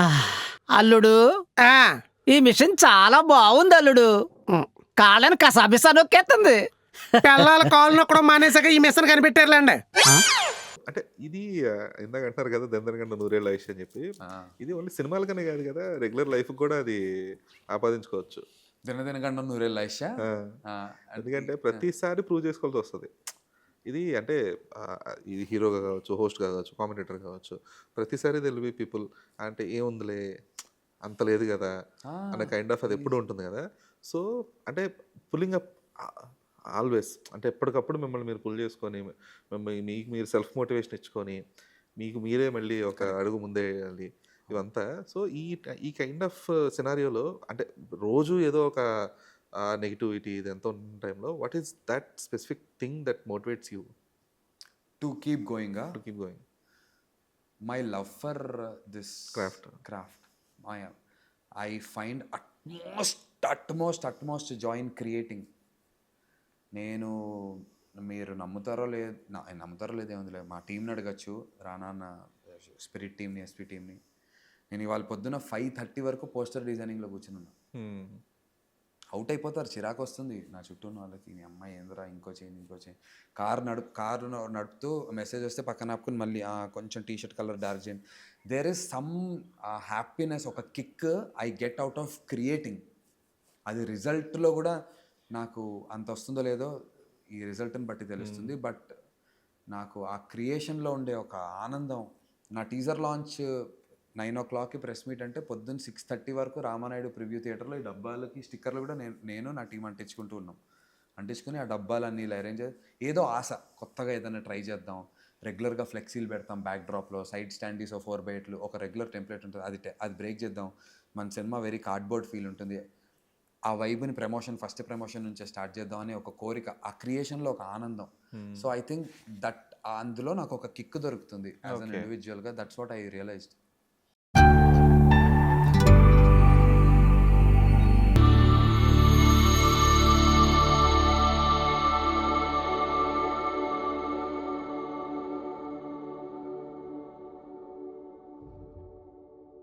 ఆ, అల్లుడు ఆ, ఈ మిషన్ చాలా బాగుంది అల్లుడు. ఉమ్. కాళ్ళని కసాబిసా నొక్కేస్తుంది. పిల్లల కాళ్ళు నొక్కడం మానేసాక ఈ మిషన్ కనిపెట్టారులేండి. అంటే ఇది ఇందాక అంటారు కదా 'దెందనగండ నూరేళ్ళ ఆయుష్' అని చెప్పి. ఇది ఓన్లీ సినిమాలకనే కాదు కదా, రెగ్యులర్ లైఫ్‌కి కూడా అది ఆపాదించుకోవచ్చు. దినదినగండం నూరేళ్ళ ఆయుష్. ఆ! ఎందుకంటే ప్రతిసారి ప్రూవ్ చేసుకోవాల్సొస్తది. ఇది అంటే ఇది హీరోగా కావచ్చు, హోస్ట్‌గా కావచ్చు, కామెంటేటర్ కావచ్చు. ప్రతిసారి దే విల్ బి పీపుల్ అంటే ఏముందిలే అంత లేదు గదా! అన్న కైండ్ ఆఫ్ అది ఎప్పుడూ ఉంటుంది గదా! సో, అంటే పుల్లింగ్ అప్ ఆల్వేస్ అంటే ఎప్పటికప్పుడు మిమ్మల్ని మీరు పుల్ చేసుకొని, మీకు మీరు సెల్ఫ్ మోటివేషన్ ఇచ్చుకొని, మీకు మీరే మళ్ళీ ఒక అడుగు ముందేయాలి ఇవంతా. సో, ఈ కైండ్ ఆఫ్ సినారియోలో అంటే రోజు ఏదో ఒక నెగటివిటీ ఇదంతా ఉన్న టైంలో what is that specific thing that motivates you to keep going. To keep going? My love for this Craft. I find utmost Joy in creating. నేను మీరు నమ్ముతారో లేదేముందిలే, మా టీంని అడగచ్చు, రానా స్పిరిట్ టీమ్ని, ఎస్పీ టీమ్ని. నేను ఇవాళ పొద్దున 5:30 వరకు పోస్టర్ డిజైనింగ్లో కూర్చున్నాను. అవుట్ అయిపోతారు, చిరాకు వస్తుంది నా చుట్టూ ఉన్న వాళ్ళకి. మీ అమ్మాయి ఏందిరా, ఇంకో చేయండి. కారు నడుపుతూ మెసేజ్ వస్తే పక్కన ఆపుకుని మళ్ళీ కొంచెం టీషర్ట్ కలర్ డార్క్ చేయండి. దేర్ ఇస్ సమ్ హ్యాపీనెస్, ఒక kick I get out of creating. అది రిజల్ట్లో కూడా నాకు అంత వస్తుందో లేదో ఈ రిజల్ట్ని బట్టి తెలుస్తుంది. బట్ నాకు ఆ క్రియేషన్లో ఉండే ఒక ఆనందం. నా టీజర్ లాంచ్ 9 o'clockకి ప్రెస్ మీట్ అంటే పొద్దున్న 6:30 వరకు రామానాయుడు ప్రివ్యూ థియేటర్లో ఈ డబ్బాలకి స్టిక్కర్లు కూడా నేను నా టీం అంటించుకుంటూ ఉన్నాం. అంటించుకుని ఆ డబ్బాలన్నీ ఇలా అరేంజ్ ఏదో ఆశ, కొత్తగా ఏదైనా ట్రై చేద్దాం. రెగ్యులర్గా ఫ్లెక్సీలు పెడతాం బ్యాక్ డ్రాప్లో, సైడ్ స్టాండీస్ 4x8 ఒక రెగ్యులర్ టెంప్లెట్ ఉంటుంది, అది బ్రేక్ చేద్దాం. మన సినిమా వెరీ కార్డ్బోర్డ్ ఫీల్ ఉంటుంది. ఆ వైబ్ని ఫస్ట్ ప్రమోషన్ నుంచే స్టార్ట్ చేద్దాం అనే ఒక కోరిక, ఆ క్రియేషన్లో ఒక ఆనందం. సో ఐ థింక్ దట్ అందులో నాకు ఒక కిక్ దొరుకుతుంది యాజ్ అన్ ఇండివిజువల్గా. That's what I realised.